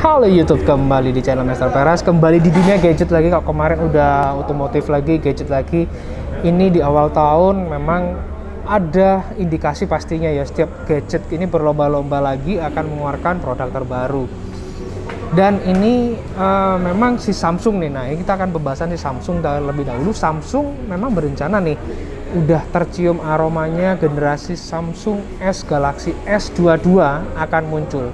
Halo YouTube, kembali di channel Mr. Peras, kembali di dunia gadget lagi. Kalau kemarin udah otomotif lagi, gadget lagi, ini di awal tahun memang ada indikasi pastinya ya, setiap gadget ini berlomba-lomba lagi akan mengeluarkan produk terbaru. Dan ini memang si Samsung nih, nah ini kita akan pembahasan si Samsung terlebih dahulu. Samsung memang berencana nih, udah tercium aromanya generasi Samsung S Galaxy S22 akan muncul.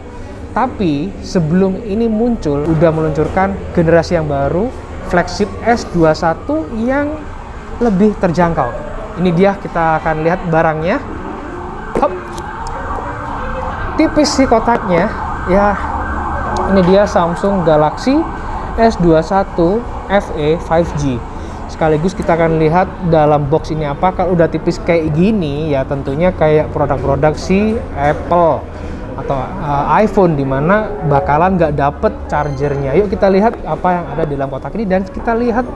Tapi sebelum ini muncul, udah meluncurkan generasi yang baru, flagship S21 yang lebih terjangkau. Ini dia, kita akan lihat barangnya. Hop. Tipis sih kotaknya, ya. Ini dia Samsung Galaxy S21 FE 5G. Sekaligus kita akan lihat dalam box ini apa. Kalau udah tipis kayak gini, ya tentunya kayak produk-produk si Apple atau iPhone, dimana bakalan nggak dapet chargernya. Yuk kita lihat apa yang ada di dalam kotak ini, dan kita lihat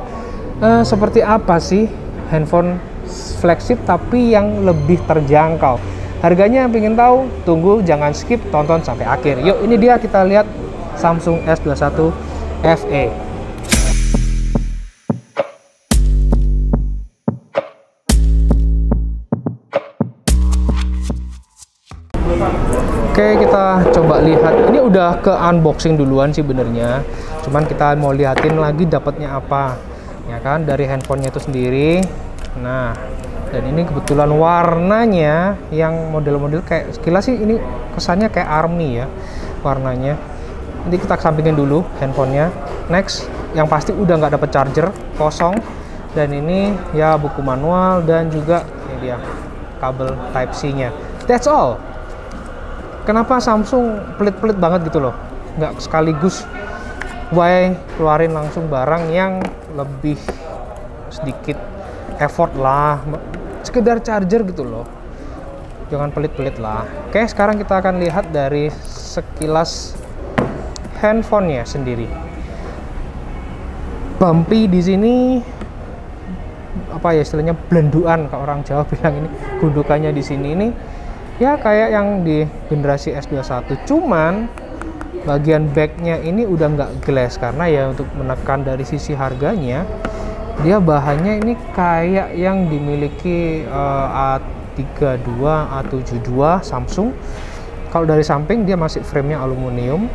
seperti apa sih handphone flagship tapi yang lebih terjangkau. Harganya yang pengen tahu, tunggu, jangan skip, tonton sampai akhir. Yuk, ini dia, kita lihat Samsung S21 FE. Oke, kita coba lihat. Ini udah ke unboxing duluan sih benernya. Cuman kita mau lihatin lagi dapatnya apa. Ya kan, dari handphonenya itu sendiri. Nah, dan ini kebetulan warnanya yang model-model kayak, sekilas sih ini kesannya kayak army ya warnanya. Nanti kita kesampingin dulu handphonenya. Next, yang pasti udah nggak dapet charger, kosong. Dan ini ya buku manual dan juga ini dia kabel Type-C-nya. That's all. Kenapa Samsung pelit-pelit banget gitu loh, nggak sekaligus keluarin langsung barang yang lebih sedikit effort lah, sekedar charger gitu loh, jangan pelit-pelit lah. Oke, sekarang kita akan lihat dari sekilas handphonenya sendiri. Bumpy di sini, apa ya istilahnya, blenduan kalau orang Jawa bilang. Ini gundukannya di sini ini ya kayak yang di generasi S21, cuman bagian backnya ini udah nggak glass, karena ya untuk menekan dari sisi harganya, dia bahannya ini kayak yang dimiliki A32, A72 Samsung. Kalau dari samping dia masih framenya aluminium,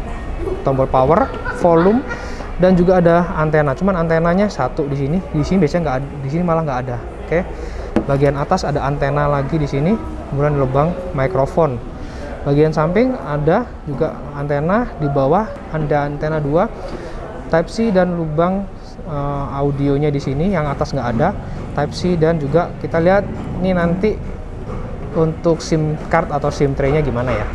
tombol power, volume, dan juga ada antena. Cuman antenanya satu di sini biasanya nggak ada, di sini malah nggak ada. Oke. Bagian atas ada antena lagi di sini, kemudian lubang mikrofon. Bagian samping ada juga antena, di bawah ada antena 2 Type-C dan lubang audionya di sini. Yang atas nggak ada Type-C, dan juga kita lihat ini nanti untuk SIM card atau SIM tray-nya gimana ya.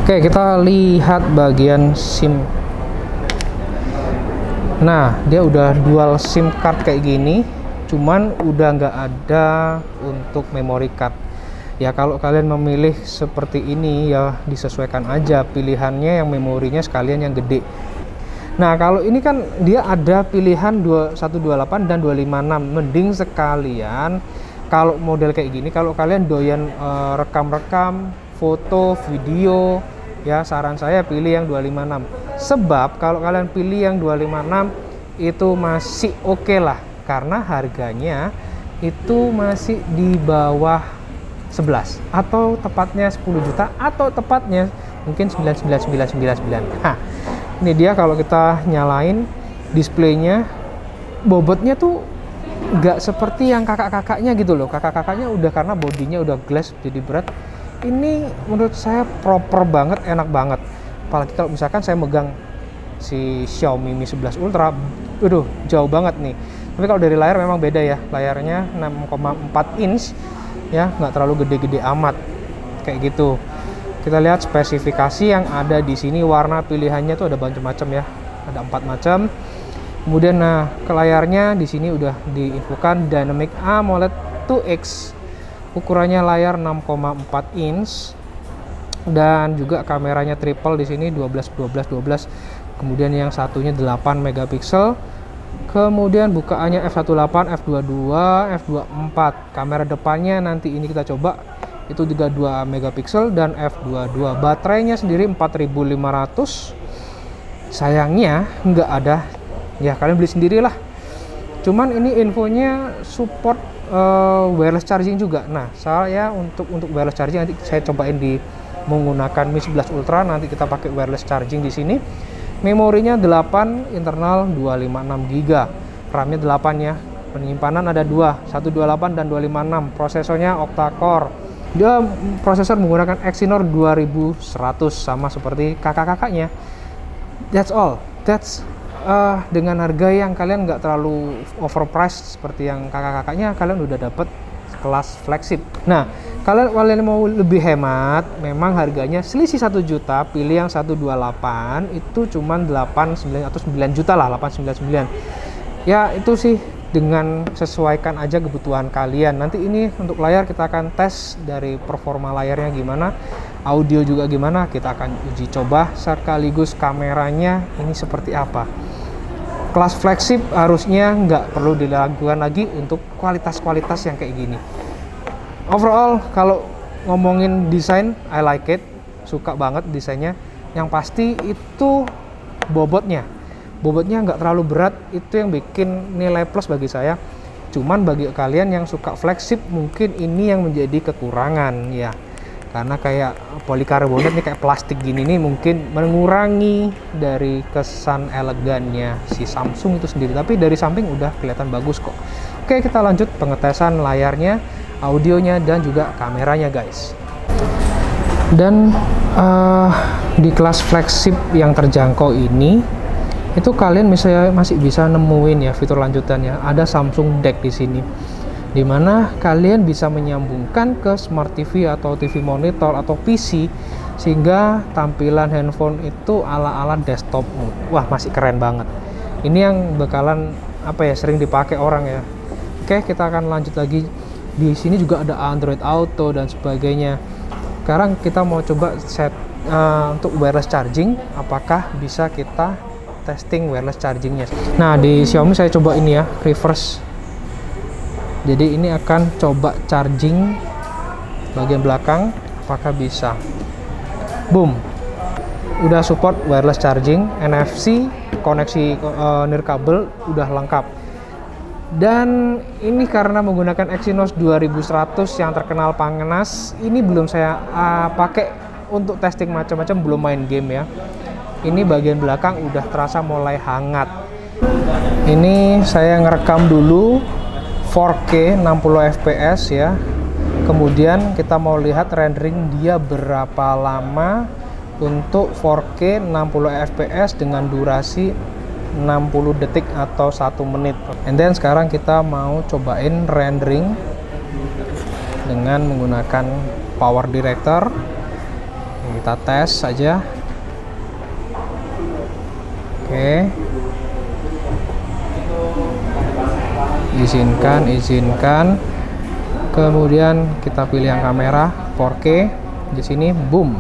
Oke, kita lihat bagian SIM. Nah, dia udah dual SIM card kayak gini. Cuman udah nggak ada untuk memory card. Ya kalau kalian memilih seperti ini ya disesuaikan aja pilihannya, yang memorinya sekalian yang gede. Nah kalau ini kan dia ada pilihan 128 dan 256. Mending sekalian kalau model kayak gini, kalau kalian doyan rekam-rekam foto, video, ya saran saya pilih yang 256. Sebab kalau kalian pilih yang 256 itu masih oke lah, karena harganya itu masih di bawah 11 atau tepatnya 10 juta atau tepatnya mungkin 99999. Nah, ini dia kalau kita nyalain displaynya, bobotnya tuh nggak seperti yang kakak-kakaknya gitu loh. Kakak-kakaknya udah, karena bodinya udah glass jadi berat. Ini menurut saya proper banget, enak banget. Apalagi kalau misalkan saya megang si Xiaomi Mi 11 Ultra, waduh jauh banget nih. Tapi kalau dari layar memang beda ya, layarnya 6,4 inch ya, nggak terlalu gede-gede amat kayak gitu. Kita lihat spesifikasi yang ada di sini, warna pilihannya tuh ada macam-macam ya, ada 4 macam. Kemudian nah ke layarnya di sini udah diinfokan Dynamic AMOLED 2X, ukurannya layar 6,4 inch, dan juga kameranya triple di sini 12. Kemudian yang satunya 8 megapiksel. Kemudian bukaannya f1.8, f22, f24. Kamera depannya nanti ini kita coba itu juga 2 megapiksel dan f22. Baterainya sendiri 4500 Sayangnya nggak ada, ya kalian beli sendirilah. Cuman ini infonya support wireless charging juga. Nah, saya untuk wireless charging nanti saya cobain di menggunakan Mi 11 Ultra, nanti kita pakai wireless charging di sini. Memorinya 8, internal 256 GB, RAM-nya 8 ya. Penyimpanan ada 2, 128 dan 256. Prosesornya octa-core. Dia prosesor menggunakan Exynos 2100 sama seperti kakak-kakaknya. That's all. That's dengan harga yang kalian nggak terlalu overpriced seperti yang kakak-kakaknya, kalian udah dapet kelas flagship. Nah, kalian mau lebih hemat, memang harganya selisih 1 juta, pilih yang 128 itu cuman 89 atau 9 juta lah, 899. Ya, itu sih dengan sesuaikan aja kebutuhan kalian. Nanti ini untuk layar kita akan tes dari performa layarnya gimana, audio juga gimana, kita akan uji coba sekaligus kameranya ini seperti apa. Kelas flagship harusnya nggak perlu dilakukan lagi untuk kualitas-kualitas yang kayak gini. Overall, kalau ngomongin desain, I like it, suka banget desainnya. Yang pasti itu bobotnya nggak terlalu berat, itu yang bikin nilai plus bagi saya. Cuman bagi kalian yang suka flagship, mungkin ini yang menjadi kekurangan ya, karena kayak polikarbonat nih, kayak plastik gini nih, mungkin mengurangi dari kesan elegannya si Samsung itu sendiri. Tapi dari samping udah kelihatan bagus kok. Oke, kita lanjut pengetesan layarnya, audionya, dan juga kameranya guys. Dan di kelas flagship yang terjangkau ini, itu kalian misalnya masih bisa nemuin ya fitur lanjutannya. Ada Samsung Deck di sini, dimana kalian bisa menyambungkan ke Smart TV atau TV monitor atau PC sehingga tampilan handphone itu ala-ala desktop mode. Wah, masih keren banget. Ini yang bakalan apa ya, sering dipakai orang ya. Oke, kita akan lanjut lagi. Di sini juga ada Android Auto dan sebagainya. Sekarang kita mau coba set untuk wireless charging, apakah bisa kita testing wireless chargingnya. Nah, di Xiaomi saya coba ini ya, reverse. Jadi ini akan coba charging bagian belakang, apakah bisa. Boom, udah support wireless charging, NFC, koneksi nirkabel udah lengkap. Dan ini karena menggunakan Exynos 2100 yang terkenal panas, ini belum saya pakai untuk testing macam-macam, belum main game ya. Ini bagian belakang udah terasa mulai hangat. Ini saya ngerekam dulu 4K 60 fps ya. Kemudian kita mau lihat rendering dia berapa lama untuk 4K 60 fps dengan durasi 60 detik atau 1 menit. And then sekarang kita mau cobain rendering dengan menggunakan Power Director. Kita tes saja. Oke. Izinkan. Kemudian kita pilih yang kamera 4K di sini, boom.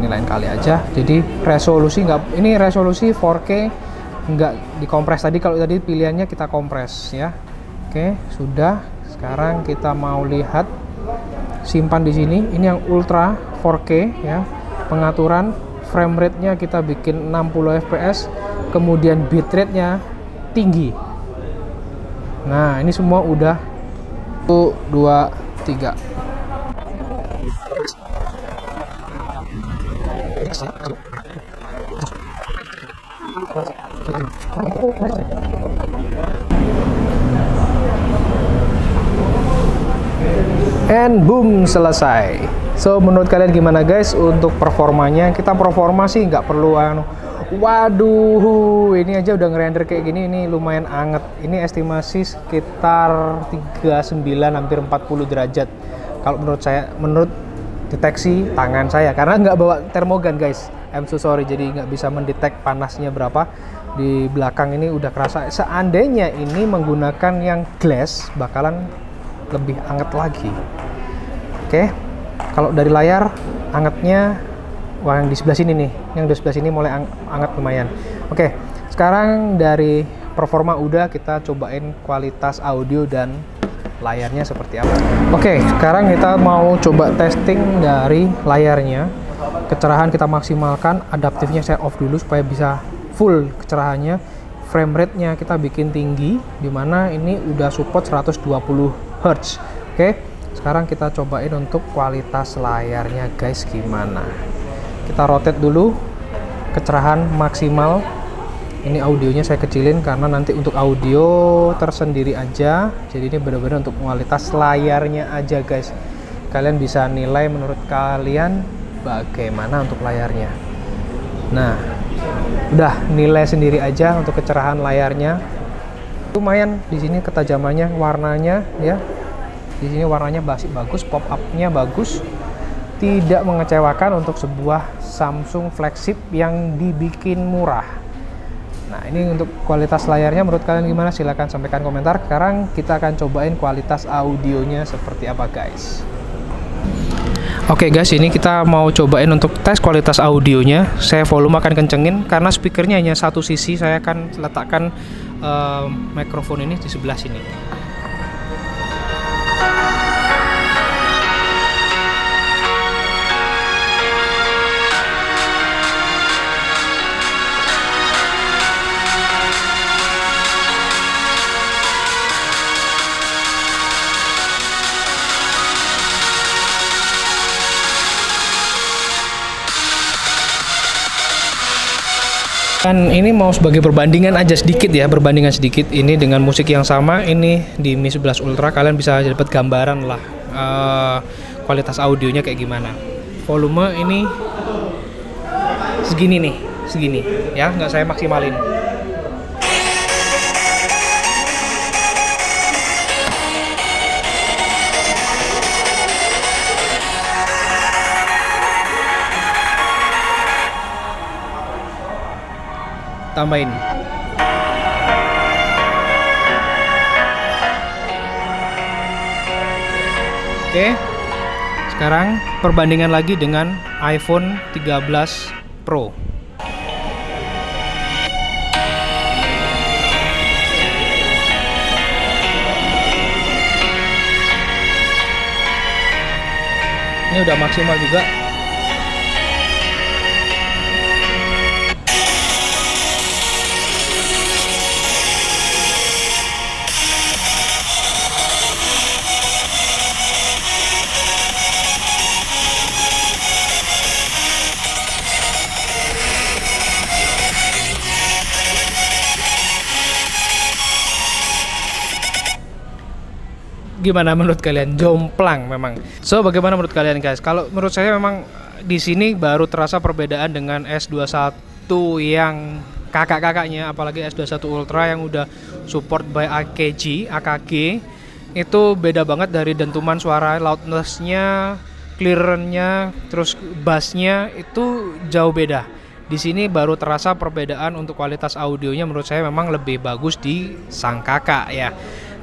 Ini lain kali aja. Jadi resolusi ini resolusi 4K nggak dikompres tadi. Kalau tadi pilihannya kita kompres ya. Oke, sudah. Sekarang kita mau lihat, simpan di sini. Ini yang ultra 4K ya. Pengaturan frame rate-nya kita bikin 60 fps, kemudian bitrate-nya tinggi. Nah, ini semua udah 1, 2, 3. And boom, selesai. So, menurut kalian gimana guys untuk performanya? Kita performa sih nggak perlu waduh, ini aja udah ngerender kayak gini, ini lumayan anget. Ini estimasi sekitar 39 hampir 40 derajat. Kalau menurut saya, menurut deteksi tangan saya, karena nggak bawa termogan guys. I'm so sorry, jadi nggak bisa mendetek panasnya berapa. Di belakang ini udah kerasa. Seandainya ini menggunakan yang glass, bakalan lebih anget lagi. Oke, kalau dari layar angetnya, wah yang di sebelah sini nih, yang di sebelah sini mulai anget lumayan. Oke, sekarang dari performa udah, kita cobain kualitas audio dan layarnya seperti apa. Oke, sekarang kita mau coba testing dari layarnya. Kecerahan kita maksimalkan, adaptifnya saya off dulu supaya bisa full kecerahannya. Frame rate-nya kita bikin tinggi, dimana ini udah support 120 Hz. Oke, sekarang kita cobain untuk kualitas layarnya guys gimana. Kita rotate dulu, kecerahan maksimal. Ini audionya saya kecilin karena nanti untuk audio tersendiri aja. Jadi ini benar-benar untuk kualitas layarnya aja guys. Kalian bisa nilai menurut kalian bagaimana untuk layarnya. Nah, udah nilai sendiri aja untuk kecerahan layarnya. Lumayan di sini ketajamannya, warnanya ya. Di sini warnanya bagus, pop up-nya bagus. Tidak mengecewakan untuk sebuah Samsung flagship yang dibikin murah. Nah, ini untuk kualitas layarnya menurut kalian gimana? Silahkan sampaikan komentar. Sekarang kita akan cobain kualitas audionya seperti apa guys. Oke guys, ini kita mau cobain untuk tes kualitas audionya. Saya volume akan kencengin karena speakernya hanya satu sisi. Saya akan letakkan mikrofon ini di sebelah sini. Dan ini mau sebagai perbandingan aja sedikit ya, perbandingan sedikit ini dengan musik yang sama ini di Mi 11 Ultra. Kalian bisa dapat gambaran lah kualitas audionya kayak gimana. Volume ini segini nih, segini ya, nggak saya maksimalin. Tambahin. Oke. Sekarang perbandingan lagi dengan iPhone 13 Pro. Ini udah maksimal juga. Gimana menurut kalian? Jomplang memang. So, bagaimana menurut kalian guys? Kalau menurut saya memang di sini baru terasa perbedaan dengan S21 yang kakak-kakaknya, apalagi S21 Ultra yang udah support by AKG, itu beda banget dari dentuman suara, loudness-nya, clearance-nya, terus bass-nya itu jauh beda. Di sini baru terasa perbedaan untuk kualitas audionya. Menurut saya memang lebih bagus di sang kakak ya.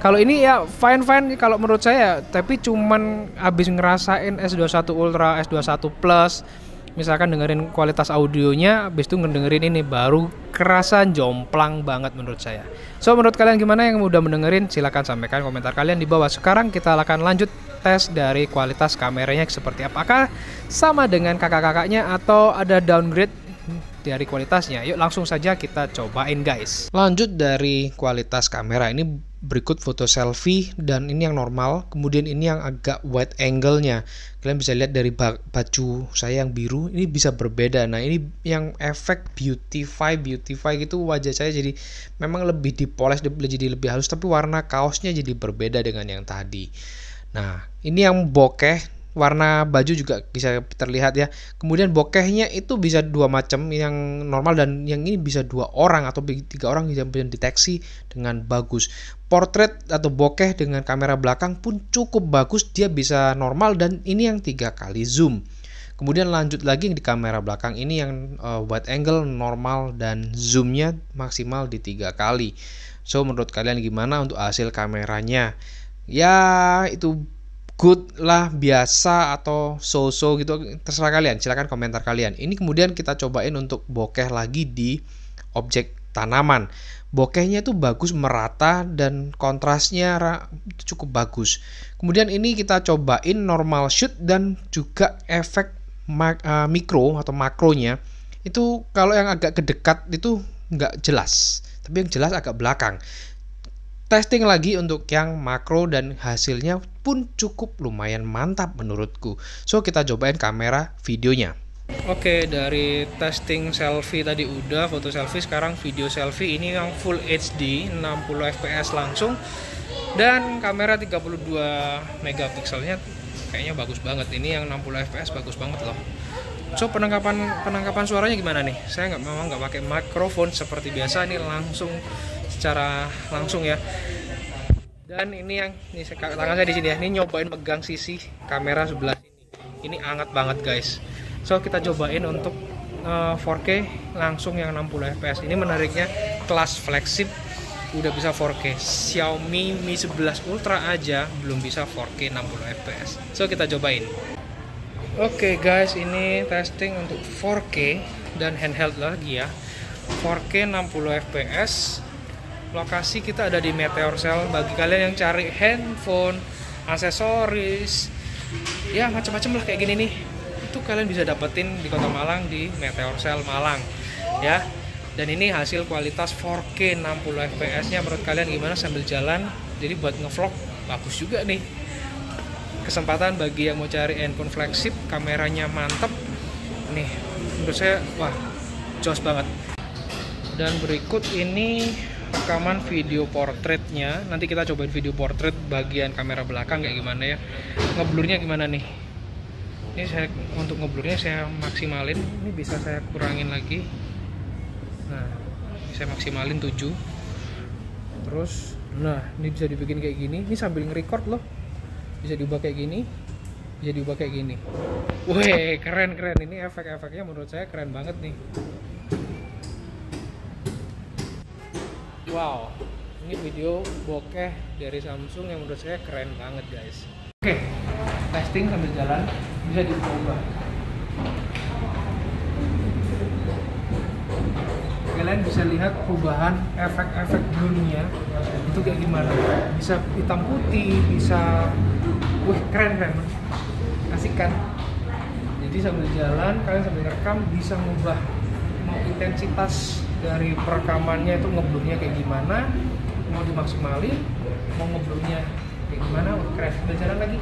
Kalau ini ya fine kalau menurut saya, tapi cuman abis ngerasain S21 Ultra, S21 Plus, misalkan dengerin kualitas audionya, abis itu ngedengerin ini baru kerasa jomplang banget menurut saya. So, menurut kalian gimana yang udah mendengerin? Silahkan sampaikan komentar kalian di bawah. Sekarang kita akan lanjut tes dari kualitas kameranya seperti apakah sama dengan kakak-kakaknya atau ada downgrade dari kualitasnya. Yuk langsung saja kita cobain guys. Lanjut dari kualitas kamera, ini berikut foto selfie dan ini yang normal, kemudian ini yang agak wide angle-nya. Kalian bisa lihat dari baju saya yang biru ini bisa berbeda. Nah, ini yang efek beautify gitu, wajah saya jadi memang lebih dipoles, jadi lebih halus, tapi warna kaosnya jadi berbeda dengan yang tadi. Nah, ini yang bokeh, warna baju juga bisa terlihat ya. Kemudian bokehnya itu bisa dua macam, yang normal dan yang ini bisa 2 orang atau 3 orang yang bisa deteksi dengan bagus. Portrait atau bokeh dengan kamera belakang pun cukup bagus, dia bisa normal dan ini yang 3 kali zoom. Kemudian lanjut lagi di kamera belakang ini yang wide angle, normal dan zoomnya maksimal di 3 kali. So, menurut kalian gimana untuk hasil kameranya? Ya, itu good lah, biasa atau so-so gitu, terserah kalian, silahkan komentar kalian. Ini kemudian kita cobain untuk bokeh lagi di objek tanaman. Bokehnya itu bagus, merata dan kontrasnya cukup bagus. Kemudian ini kita cobain normal shoot dan juga efek mikro atau makronya. Itu kalau yang agak kedekat itu nggak jelas, tapi yang jelas agak belakang. Testing lagi untuk yang makro dan hasilnya pun cukup lumayan mantap menurutku. So kita cobain kamera videonya. Oke, dari testing selfie tadi udah, foto selfie, sekarang video selfie. Ini yang full HD 60 fps langsung dan kamera 32 megapikselnya kayaknya bagus banget. Ini yang 60 fps bagus banget loh. So penangkapan suaranya gimana nih? Saya memang nggak pakai mikrofon seperti biasa, ini secara langsung ya. Dan ini yang tangan saya di sini ya. Ini nyobain megang sisi kamera sebelah sini. Ini hangat banget guys. So kita cobain untuk 4K langsung yang 60 fps. Ini menariknya kelas flagship udah bisa 4K. Xiaomi Mi 11 Ultra aja belum bisa 4K 60 fps. So kita cobain. Oke guys, ini testing untuk 4K dan handheld lagi ya. 4K 60 fps. Lokasi kita ada di Meteor Cell. Bagi kalian yang cari handphone, aksesoris, ya macam-macam lah kayak gini nih, itu kalian bisa dapetin di Kota Malang di Meteor Cell Malang ya. Dan ini hasil kualitas 4K 60 fps nya menurut kalian gimana sambil jalan? Jadi buat ngevlog bagus juga nih. Kesempatan bagi yang mau cari handphone flagship, kameranya mantep nih, menurut saya wah jos banget. Dan berikut ini rekaman video portraitnya. Nanti kita cobain video portrait bagian kamera belakang kayak gimana ya. Ngeblurnya gimana nih. Ini saya untuk ngeblurnya saya maksimalin. Ini bisa saya kurangin lagi. Nah, saya maksimalin 7. Terus, nah ini bisa dibikin kayak gini. Ini sambil nge-record loh. Bisa diubah kayak gini. Bisa diubah kayak gini. Wih, keren. Ini efek-efeknya menurut saya keren banget nih. Wow, ini video bokeh dari Samsung yang menurut saya keren banget guys. Oke, testing sambil jalan bisa diubah. Kalian bisa lihat perubahan efek-efek blurnya itu kayak gimana. Bisa hitam putih, bisa, wih keren, asik kan. Jadi sambil jalan, kalian sambil rekam bisa ngubah mau intensitas dari perekamannya itu ngeblurnya kayak gimana, mau dimaksimalin, mau ngeblurnya kayak gimana. Keren, udah jalan lagi.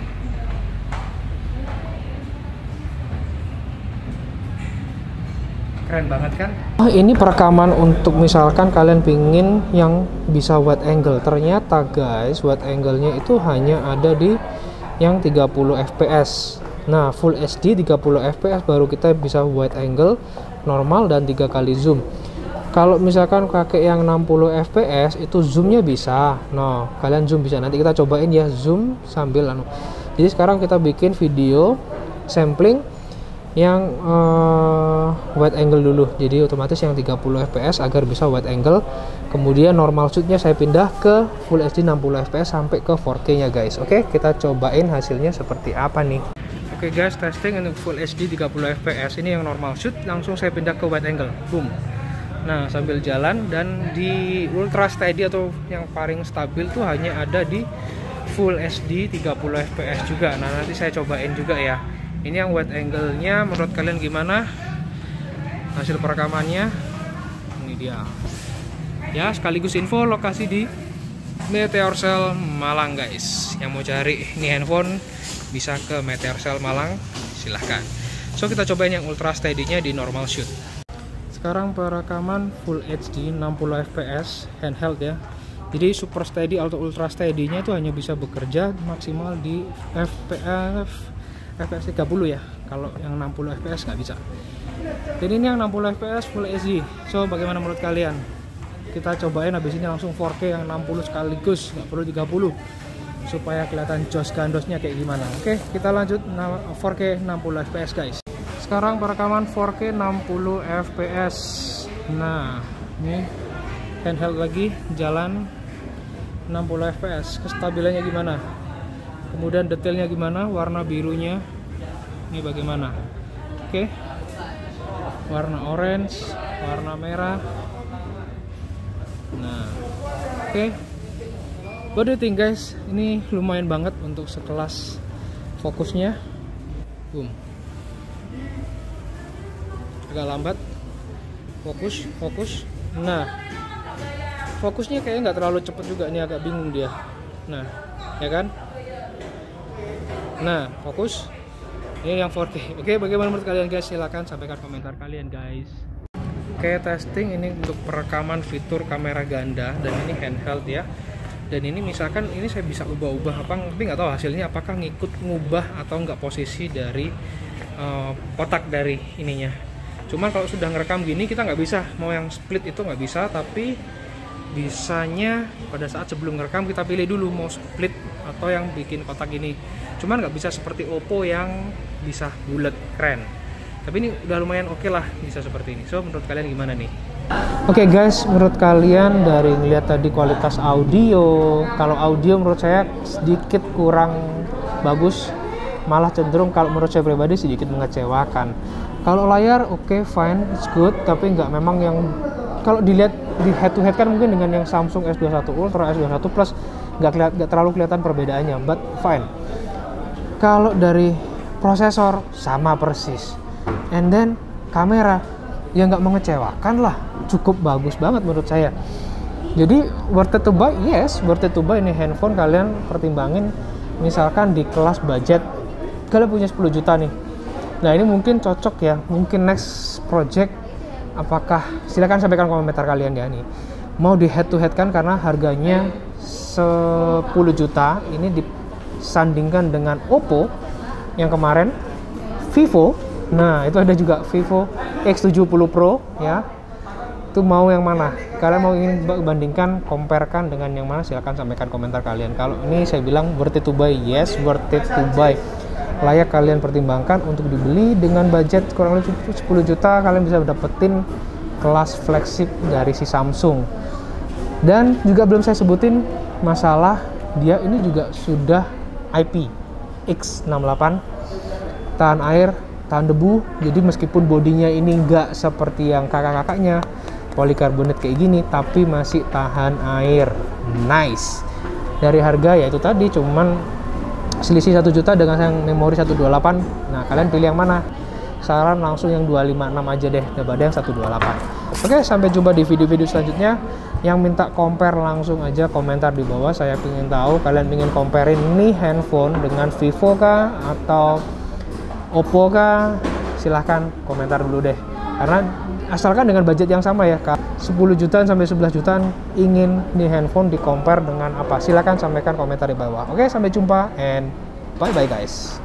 Keren banget kan? Ini perekaman untuk misalkan kalian pingin yang bisa wide angle. Ternyata guys, wide angle-nya itu hanya ada di yang 30 fps. Nah, full HD 30 fps baru kita bisa wide angle normal dan 3 kali zoom. Kalau misalkan pakai yang 60 fps itu zoomnya bisa. Nah, kalian zoom bisa. Nanti kita cobain ya zoom sambil Jadi sekarang kita bikin video sampling yang wide angle dulu. Jadi otomatis yang 30 fps agar bisa wide angle. Kemudian normal shootnya saya pindah ke full HD 60 fps sampai ke 4K nya guys. Oke, kita cobain hasilnya seperti apa nih. Oke guys, testing untuk full HD 30 fps. Ini yang normal shoot, langsung saya pindah ke wide angle. Boom. Nah, sambil jalan, dan di ultra steady atau yang paling stabil tuh hanya ada di full HD 30 fps juga. Nah, nanti saya cobain juga ya. Ini yang wide angle-nya menurut kalian gimana? Hasil perekamannya ini dia. Ya, sekaligus info lokasi di Meteor Cell Malang guys. Yang mau cari ini handphone bisa ke Meteor Cell Malang, silahkan. So, kita cobain yang ultra steady-nya di normal shoot. Sekarang perekaman full HD 60 fps handheld ya. Jadi super steady atau ultra steady-nya itu hanya bisa bekerja maksimal di fps 30 ya. Kalau yang 60 fps nggak bisa. Jadi ini yang 60 fps full HD. So bagaimana menurut kalian? Kita cobain habis ini langsung 4K yang 60 sekaligus, nggak perlu 30 supaya kelihatan jos gandosnya kayak gimana. Oke, kita lanjut 4K 60 fps guys. Sekarang perekaman 4K 60 fps. Nah, ini handheld lagi, jalan 60 fps. Kestabilannya gimana? Kemudian detailnya gimana? Warna birunya ini bagaimana? Oke. Warna orange, warna merah. Nah, oke. What do you think guys? Ini lumayan banget untuk sekelas fokusnya. Boom. Agak lambat. fokus. Nah, fokusnya kayaknya nggak terlalu cepet juga, ini agak bingung dia. Nah, ya kan? Nah, fokus. Ini yang 4K. Oke, bagaimana menurut kalian guys? Silahkan sampaikan komentar kalian guys. Oke, testing ini untuk perekaman fitur kamera ganda, dan ini handheld ya. Dan ini misalkan ini saya bisa ubah-ubah apa, tapi nggak tahu hasilnya apakah ngikut ngubah atau nggak posisi dari kotak dari ininya. Cuman kalau sudah ngerekam gini kita nggak bisa, mau yang split itu nggak bisa, tapi bisanya pada saat sebelum ngerekam kita pilih dulu mau split atau yang bikin kotak ini. Cuman nggak bisa seperti Oppo yang bisa bulat, keren. Tapi ini udah lumayan oke lah bisa seperti ini. So menurut kalian gimana nih? Oke guys, menurut kalian dari ngeliat tadi kualitas audio, kalau audio menurut saya sedikit kurang bagus, malah cenderung kalau menurut saya pribadi sedikit mengecewakan. Kalau layar oke, fine, it's good, tapi nggak memang yang kalau dilihat di head to head kan mungkin dengan yang Samsung S21 Ultra, S21 Plus nggak terlalu kelihatan perbedaannya, but fine. Kalau dari prosesor sama persis, and then kamera ya nggak mengecewakan lah, cukup bagus banget menurut saya. Jadi worth it to buy, yes, worth it to buy. Ini handphone kalian pertimbangin, misalkan di kelas budget kalian punya 10 juta nih. Nah ini mungkin cocok ya, mungkin next project apakah, silakan sampaikan komentar kalian ya nih. Mau di head to head kan karena harganya 10 juta, ini disandingkan dengan Oppo yang kemarin, Vivo. Nah itu ada juga Vivo X70 Pro ya. Itu mau yang mana? Kalian mau ingin bandingkan, comparekan dengan yang mana? Silakan sampaikan komentar kalian. Kalau ini saya bilang worth it to buy, yes, worth it to buy. Layak kalian pertimbangkan untuk dibeli dengan budget kurang lebih 10 juta. Kalian bisa dapetin kelas flagship dari si Samsung. Dan juga belum saya sebutin masalah dia ini juga sudah IPX68, tahan air, tahan debu. Jadi meskipun bodinya ini nggak seperti yang kakak-kakaknya polikarbonat kayak gini, tapi masih tahan air. Nice. Dari harga ya itu tadi cuman selisih 1 juta dengan yang memori 128. Nah kalian pilih yang mana? Saran langsung yang 256 aja deh daripada yang 128. Oke, sampai jumpa di video-video selanjutnya. Yang minta compare langsung aja komentar di bawah. Saya ingin tahu kalian ingin comparein nih handphone dengan Vivo kah atau Oppo kah? Silahkan komentar dulu deh, karena asalkan dengan budget yang sama ya kak, 10 jutaan sampai 11 jutaan, ingin nih handphone di compare dengan apa? Silahkan sampaikan komentar di bawah. Oke, sampai jumpa and bye bye guys.